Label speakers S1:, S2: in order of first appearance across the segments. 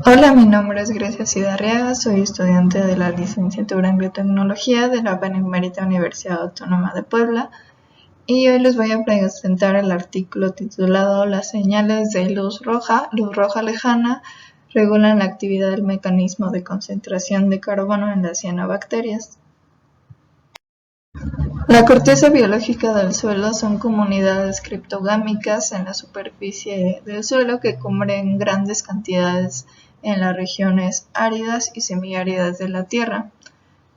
S1: Hola, mi nombre es Grecia Cidarriaga, soy estudiante de la licenciatura en Biotecnología de la Benemérita Universidad Autónoma de Puebla y hoy les voy a presentar el artículo titulado Las señales de luz roja lejana, regulan la actividad del mecanismo de concentración de carbono en las cianobacterias. La corteza biológica del suelo son comunidades criptogámicas en la superficie del suelo que cubren grandes cantidades en las regiones áridas y semiáridas de la Tierra.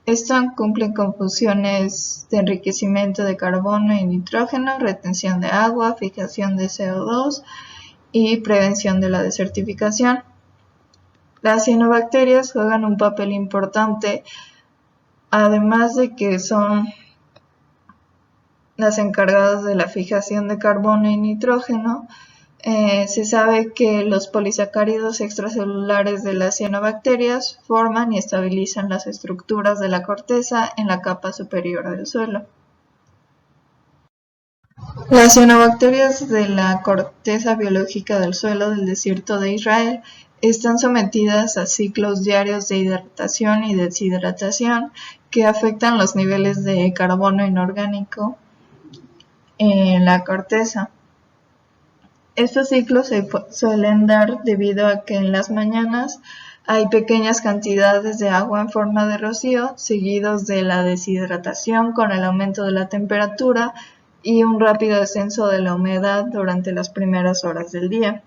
S1: Estas cumplen con funciones de enriquecimiento de carbono y nitrógeno, retención de agua, fijación de CO2 y prevención de la desertificación. Las cianobacterias juegan un papel importante, además de que son las encargadas de la fijación de carbono y nitrógeno. Se sabe que los polisacáridos extracelulares de las cianobacterias forman y estabilizan las estructuras de la corteza en la capa superior del suelo. Las cianobacterias de la corteza biológica del suelo del desierto de Israel están sometidas a ciclos diarios de hidratación y deshidratación que afectan los niveles de carbono inorgánico en la corteza. Estos ciclos se suelen dar debido a que en las mañanas hay pequeñas cantidades de agua en forma de rocío, seguidos de la deshidratación con el aumento de la temperatura y un rápido descenso de la humedad durante las primeras horas del día.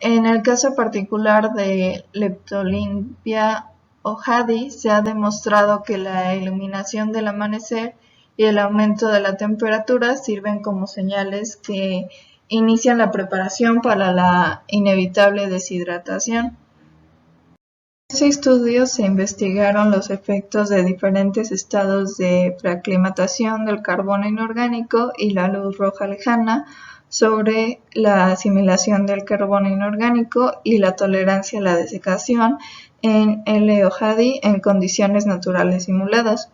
S1: En el caso particular de Leptolimpia ojadi, se ha demostrado que la iluminación del amanecer y el aumento de la temperatura sirven como señales que inician la preparación para la inevitable deshidratación. En este estudio se investigaron los efectos de diferentes estados de preaclimatación del carbono inorgánico y la luz roja lejana sobre la asimilación del carbono inorgánico y la tolerancia a la desecación en L. ojadi en condiciones naturales simuladas.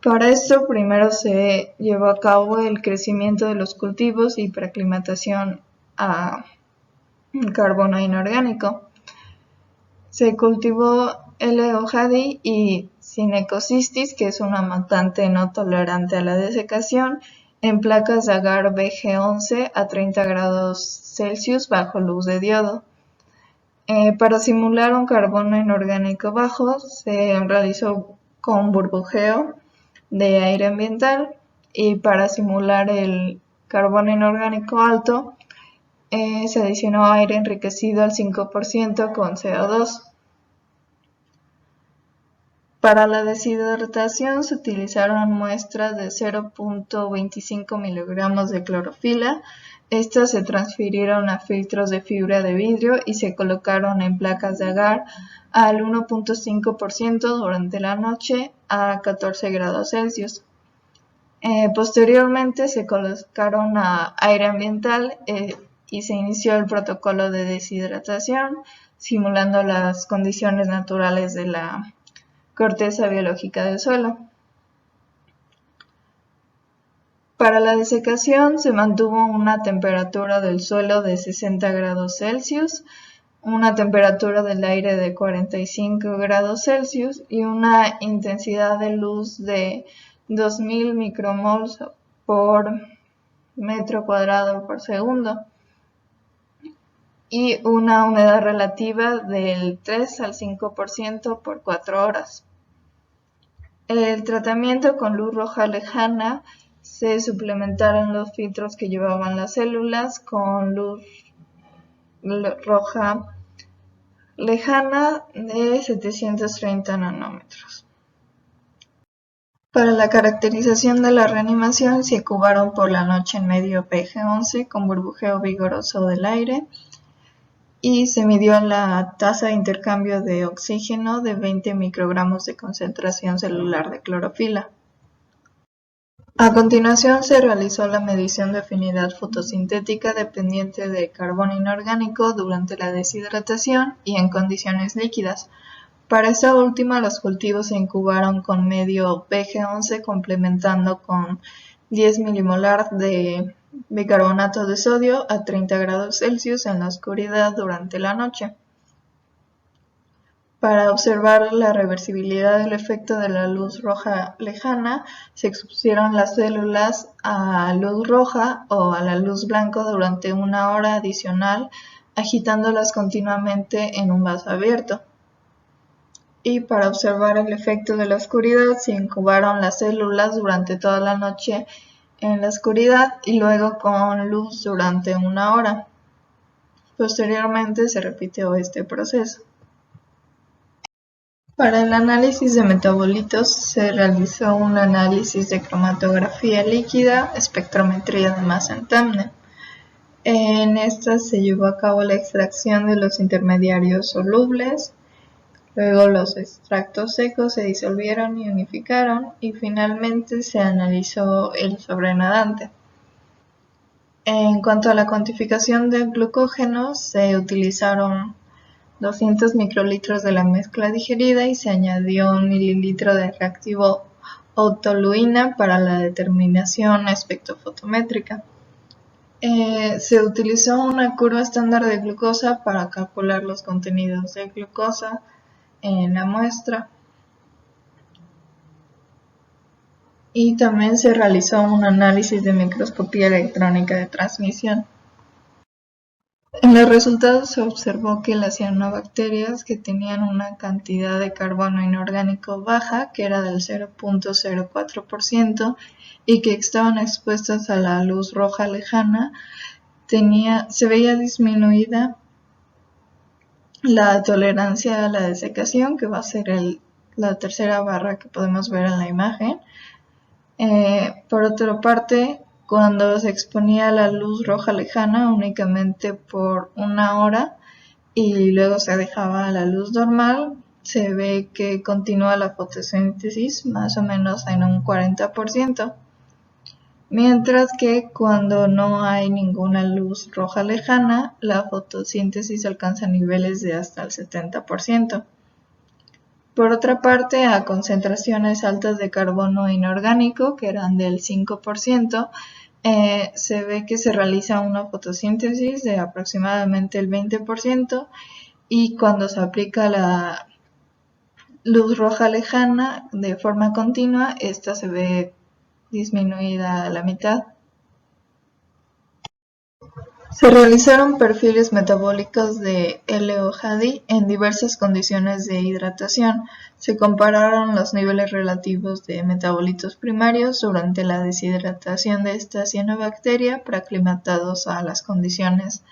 S1: Para esto, primero se llevó a cabo el crecimiento de los cultivos y preaclimatación a carbono inorgánico. Se cultivó L. ojadi y Cinecocystis, que es una matante no tolerante a la desecación, en placas de agar Bg11 a 30 grados Celsius bajo luz de diodo. Para simular un carbono inorgánico bajo, se realizó con burbujeo de aire ambiental, y para simular el carbono inorgánico alto se adicionó aire enriquecido al 5% con CO2. Para la deshidratación se utilizaron muestras de 0.25 miligramos de clorofila. Estas se transfirieron a filtros de fibra de vidrio y se colocaron en placas de agar al 1.5% durante la noche a 14 grados Celsius. Posteriormente se colocaron a aire ambiental y se inició el protocolo de deshidratación, simulando las condiciones naturales de la corteza biológica del suelo. Para la desecación se mantuvo una temperatura del suelo de 60 grados Celsius, una temperatura del aire de 45 grados Celsius y una intensidad de luz de 2000 micromols por metro cuadrado por segundo y una humedad relativa del 3 al 5% por 4 horas. El tratamiento con luz roja lejana se suplementaron los filtros que llevaban las células con luz roja lejana de 730 nanómetros. Para la caracterización de la reanimación se incubaron por la noche en medio Pg11 con burbujeo vigoroso del aire y se midió la tasa de intercambio de oxígeno de 20 microgramos de concentración celular de clorofila. A continuación se realizó la medición de afinidad fotosintética dependiente de carbono inorgánico durante la deshidratación y en condiciones líquidas. Para esta última, los cultivos se incubaron con medio Pg11 complementando con 10 milimolar de bicarbonato de sodio a 30 grados Celsius en la oscuridad durante la noche. Para observar la reversibilidad del efecto de la luz roja lejana, se expusieron las células a luz roja o a la luz blanca durante 1 hora adicional, agitándolas continuamente en un vaso abierto. Y para observar el efecto de la oscuridad, se incubaron las células durante toda la noche en la oscuridad y luego con luz durante 1 hora. Posteriormente se repitió este proceso. Para el análisis de metabolitos se realizó un análisis de cromatografía líquida, espectrometría de masa en tándem. En esta se llevó a cabo la extracción de los intermediarios solubles, luego los extractos secos se disolvieron y unificaron y finalmente se analizó el sobrenadante. En cuanto a la cuantificación del glucógeno, se utilizaron 200 microlitros de la mezcla digerida y se añadió 1 mililitro de reactivo autoluina para la determinación espectrofotométrica. Se utilizó una curva estándar de glucosa para calcular los contenidos de glucosa en la muestra. Y también se realizó un análisis de microscopía electrónica de transmisión. En los resultados se observó que las cianobacterias que tenían una cantidad de carbono inorgánico baja, que era del 0.04%, y que estaban expuestas a la luz roja lejana, se veía disminuida la tolerancia a la desecación, que va a ser la tercera barra que podemos ver en la imagen. Por otra parte, cuando se exponía a la luz roja lejana únicamente por 1 hora y luego se dejaba a la luz normal, se ve que continúa la fotosíntesis más o menos en un 40%, mientras que cuando no hay ninguna luz roja lejana, la fotosíntesis alcanza niveles de hasta el 70%. Por otra parte, a concentraciones altas de carbono inorgánico, que eran del 5%, se ve que se realiza una fotosíntesis de aproximadamente el 20% y cuando se aplica la luz roja lejana de forma continua, esta se ve disminuida a la mitad. Se realizaron perfiles metabólicos de LO-HADI en diversas condiciones de hidratación. Se compararon los niveles relativos de metabolitos primarios durante la deshidratación de esta cianobacteria preaclimatados a las condiciones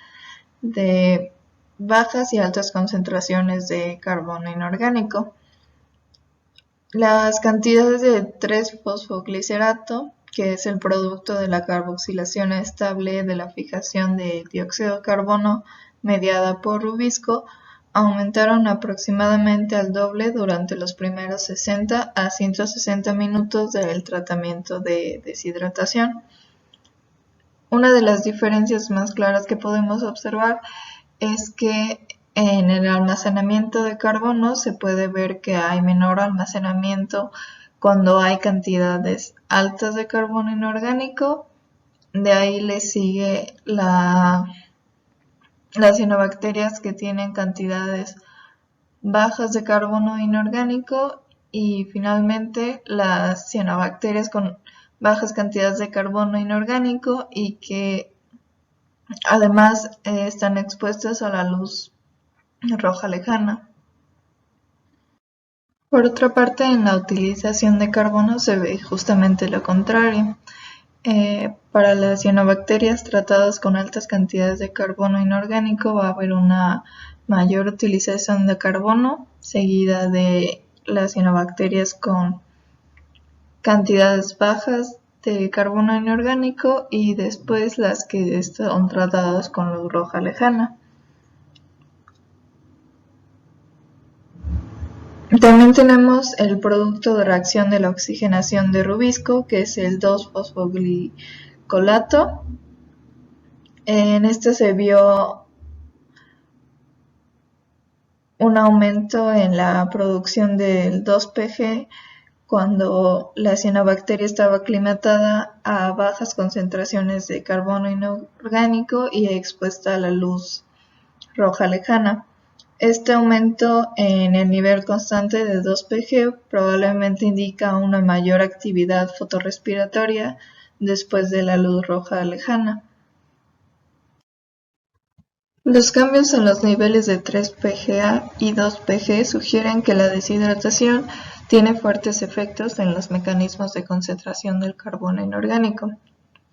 S1: de bajas y altas concentraciones de carbono inorgánico. Las cantidades de 3-fosfoglicerato, que es el producto de la carboxilación estable de la fijación de dióxido de carbono mediada por rubisco, aumentaron aproximadamente al doble durante los primeros 60 a 160 minutos del tratamiento de deshidratación. Una de las diferencias más claras que podemos observar es que en el almacenamiento de carbono se puede ver que hay menor almacenamiento cuando hay cantidades altas de carbono inorgánico. De ahí le sigue las cianobacterias que tienen cantidades bajas de carbono inorgánico y finalmente las cianobacterias con bajas cantidades de carbono inorgánico y que además están expuestas a la luz roja lejana. Por otra parte, en la utilización de carbono se ve justamente lo contrario. Para las cianobacterias tratadas con altas cantidades de carbono inorgánico va a haber una mayor utilización de carbono, seguida de las cianobacterias con cantidades bajas de carbono inorgánico y después las que están tratadas con luz roja lejana. También tenemos el producto de reacción de la oxigenación de rubisco, que es el 2-fosfoglicolato. En este se vio un aumento en la producción del 2-PG cuando la cianobacteria estaba aclimatada a bajas concentraciones de carbono inorgánico y expuesta a la luz roja lejana. Este aumento en el nivel constante de 2 pg probablemente indica una mayor actividad fotorrespiratoria después de la luz roja lejana. Los cambios en los niveles de 3 pGa y 2 pg sugieren que la deshidratación tiene fuertes efectos en los mecanismos de concentración del carbono inorgánico.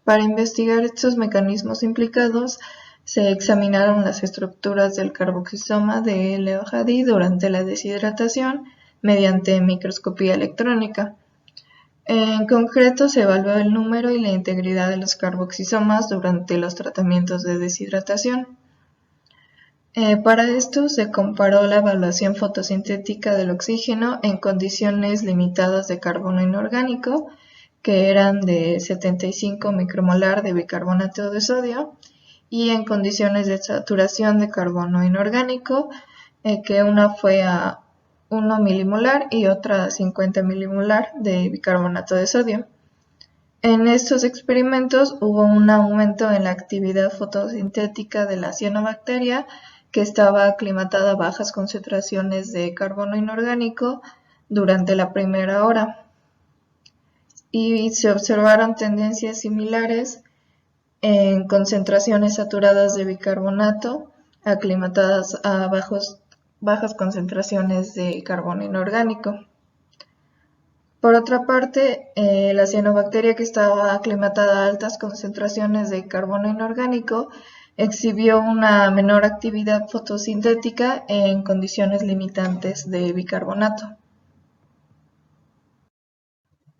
S1: Para investigar estos mecanismos implicados, se examinaron las estructuras del carboxisoma de Leohadi durante la deshidratación mediante microscopía electrónica. En concreto, se evaluó el número y la integridad de los carboxisomas durante los tratamientos de deshidratación. Para esto se comparó la evaluación fotosintética del oxígeno en condiciones limitadas de carbono inorgánico, que eran de 75 micromolar de bicarbonato de sodio, y en condiciones de saturación de carbono inorgánico, que una fue a 1 milimolar y otra a 50 milimolar de bicarbonato de sodio. En estos experimentos hubo un aumento en la actividad fotosintética de la cianobacteria, que estaba aclimatada a bajas concentraciones de carbono inorgánico durante la primera hora, y se observaron tendencias similares en concentraciones saturadas de bicarbonato aclimatadas a bajas concentraciones de carbono inorgánico. Por otra parte, la cianobacteria, que estaba aclimatada a altas concentraciones de carbono inorgánico, exhibió una menor actividad fotosintética en condiciones limitantes de bicarbonato.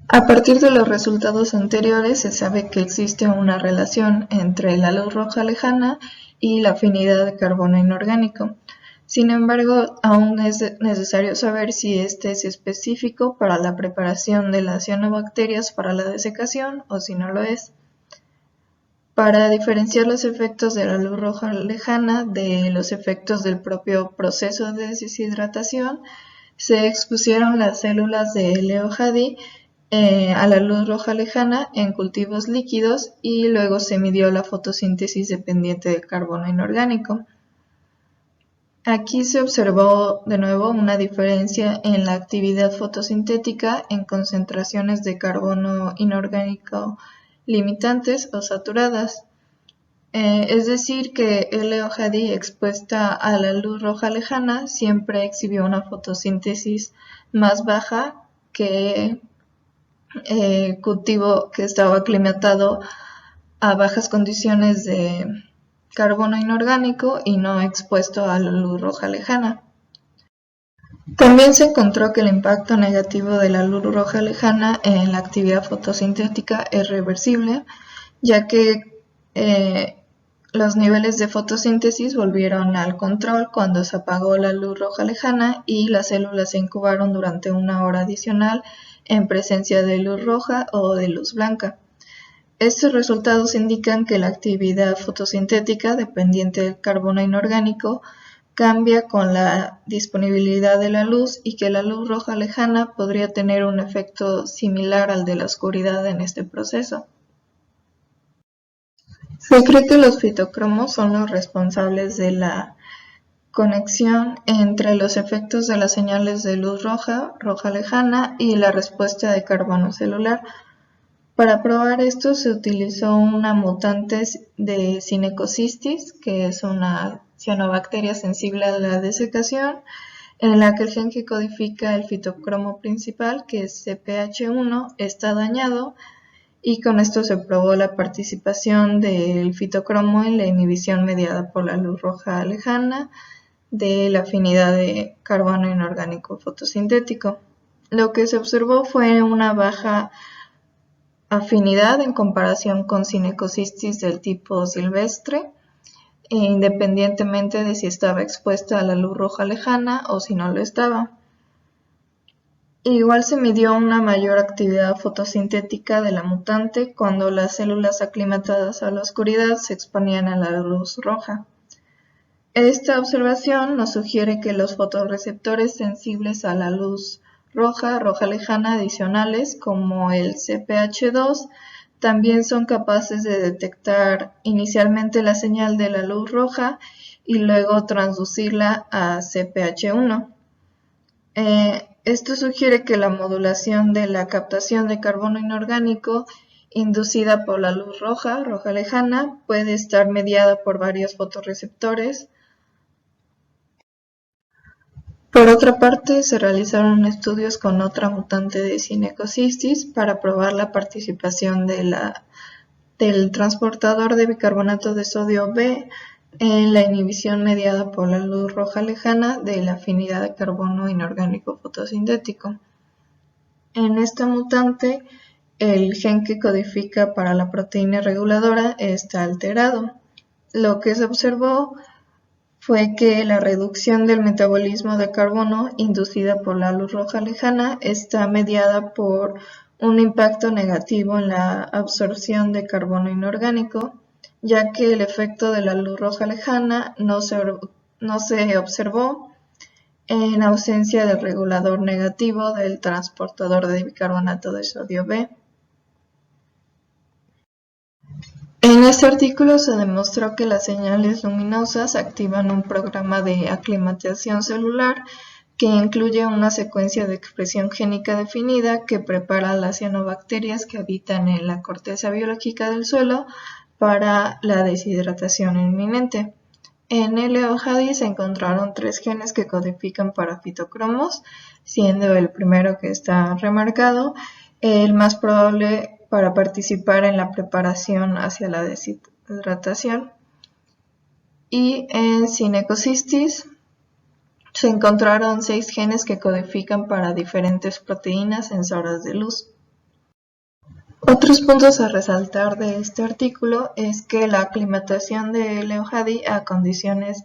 S1: A partir de los resultados anteriores, se sabe que existe una relación entre la luz roja lejana y la afinidad de carbono inorgánico. Sin embargo, aún es necesario saber si este es específico para la preparación de las cianobacterias para la desecación o si no lo es. Para diferenciar los efectos de la luz roja lejana de los efectos del propio proceso de deshidratación, se expusieron las células de Leohadi a la luz roja lejana en cultivos líquidos, y luego se midió la fotosíntesis dependiente de carbono inorgánico. Aquí se observó de nuevo una diferencia en la actividad fotosintética en concentraciones de carbono inorgánico limitantes o saturadas. Es decir, que Leohadi expuesta a la luz roja lejana siempre exhibió una fotosíntesis más baja que cultivo que estaba aclimatado a bajas condiciones de carbono inorgánico y no expuesto a la luz roja lejana. También se encontró que el impacto negativo de la luz roja lejana en la actividad fotosintética es reversible, ya que los niveles de fotosíntesis volvieron al control cuando se apagó la luz roja lejana y las células se incubaron durante 1 hora adicional en presencia de luz roja o de luz blanca. Estos resultados indican que la actividad fotosintética dependiente del carbono inorgánico cambia con la disponibilidad de la luz, y que la luz roja lejana podría tener un efecto similar al de la oscuridad en este proceso. Se cree que los fitocromos son los responsables de la conexión entre los efectos de las señales de luz roja lejana y la respuesta de carbono celular. Para probar esto se utilizó una mutante de Cinecocystis, que es una cianobacteria sensible a la desecación, en la que el gen que codifica el fitocromo principal, que es CPH1, está dañado, y con esto se probó la participación del fitocromo en la inhibición mediada por la luz roja lejana de la afinidad de carbono inorgánico fotosintético. Lo que se observó fue una baja afinidad en comparación con Cinecocystis del tipo silvestre, independientemente de si estaba expuesta a la luz roja lejana o si no lo estaba. Igual se midió una mayor actividad fotosintética de la mutante cuando las células aclimatadas a la oscuridad se exponían a la luz roja. Esta observación nos sugiere que los fotorreceptores sensibles a la luz roja lejana adicionales, como el CPH2, también son capaces de detectar inicialmente la señal de la luz roja y luego transducirla a CpH1. Esto sugiere que la modulación de la captación de carbono inorgánico inducida por la luz roja lejana, puede estar mediada por varios fotorreceptores. Por otra parte, se realizaron estudios con otra mutante de Cinecocystis para probar la participación del transportador de bicarbonato de sodio B en la inhibición mediada por la luz roja lejana de la afinidad de carbono inorgánico fotosintético. En esta mutante, el gen que codifica para la proteína reguladora está alterado. Lo que se observó fue que la reducción del metabolismo de carbono inducida por la luz roja lejana está mediada por un impacto negativo en la absorción de carbono inorgánico, ya que el efecto de la luz roja lejana no se observó en ausencia del regulador negativo del transportador de bicarbonato de sodio B. En este artículo se demostró que las señales luminosas activan un programa de aclimatación celular que incluye una secuencia de expresión génica definida que prepara a las cianobacterias que habitan en la corteza biológica del suelo para la deshidratación inminente. En L-Ohadi se encontraron 3 genes que codifican para fitocromos, siendo el primero que está remarcado el más probable para participar en la preparación hacia la deshidratación. Y en Cinecocystis se encontraron 6 genes que codifican para diferentes proteínas sensoras de luz. Otros puntos a resaltar de este artículo es que la aclimatación de L-Ohadi a condiciones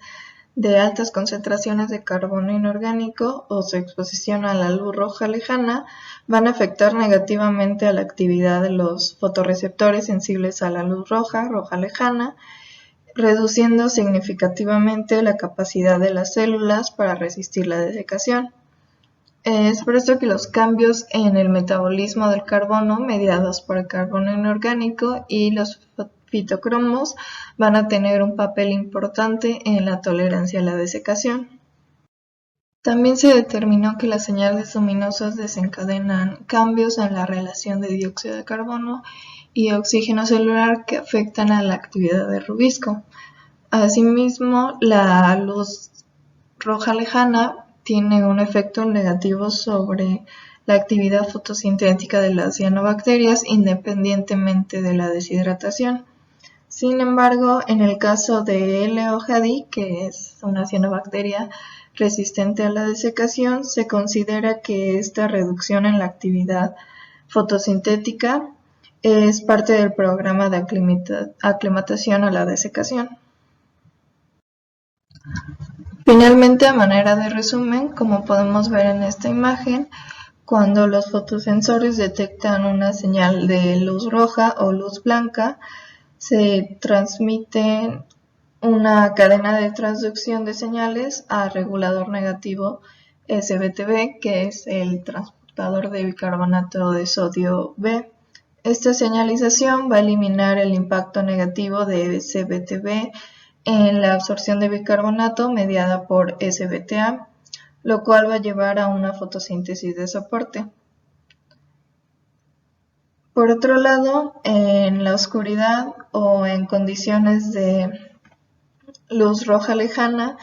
S1: de altas concentraciones de carbono inorgánico o su exposición a la luz roja lejana van a afectar negativamente a la actividad de los fotorreceptores sensibles a la luz roja lejana, reduciendo significativamente la capacidad de las células para resistir la desecación. Es por esto que los cambios en el metabolismo del carbono mediados por el carbono inorgánico y los fitocromos van a tener un papel importante en la tolerancia a la desecación. También se determinó que las señales luminosas desencadenan cambios en la relación de dióxido de carbono y oxígeno celular que afectan a la actividad de rubisco. Asimismo, la luz roja lejana tiene un efecto negativo sobre la actividad fotosintética de las cianobacterias independientemente de la deshidratación. Sin embargo, en el caso de L-Ohadi, que es una cianobacteria resistente a la desecación, se considera que esta reducción en la actividad fotosintética es parte del programa de aclimatación a la desecación. Finalmente, a manera de resumen, como podemos ver en esta imagen, cuando los fotosensores detectan una señal de luz roja o luz blanca, se transmite una cadena de transducción de señales al regulador negativo SBTB, que es el transportador de bicarbonato de sodio B. Esta señalización va a eliminar el impacto negativo de SBTB en la absorción de bicarbonato mediada por SBTA, lo cual va a llevar a una fotosíntesis de soporte. Por otro lado, en la oscuridad o en condiciones de luz roja lejana,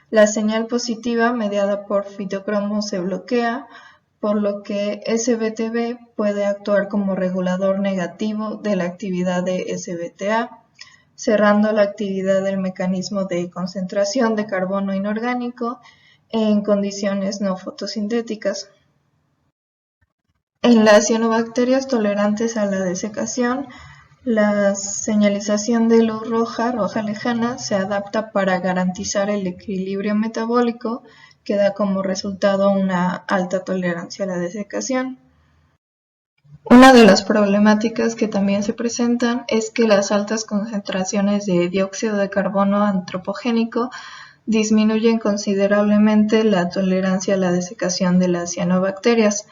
S1: la señal positiva mediada por fitocromos se bloquea, por lo que SBTB puede actuar como regulador negativo de la actividad de SBTA, cerrando la actividad del mecanismo de concentración de carbono inorgánico en condiciones no fotosintéticas. En las cianobacterias tolerantes a la desecación, la señalización de luz roja lejana se adapta para garantizar el equilibrio metabólico que da como resultado una alta tolerancia a la desecación. Una de las problemáticas que también se presentan es que las altas concentraciones de dióxido de carbono antropogénico disminuyen considerablemente la tolerancia a la desecación de las cianobacterias,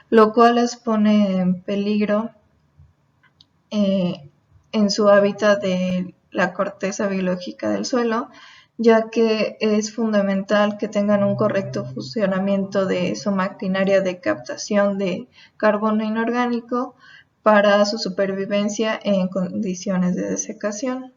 S1: lo cual las pone en peligro en su hábitat de la corteza biológica del suelo, ya que es fundamental que tengan un correcto funcionamiento de su maquinaria de captación de carbono inorgánico para su supervivencia en condiciones de desecación.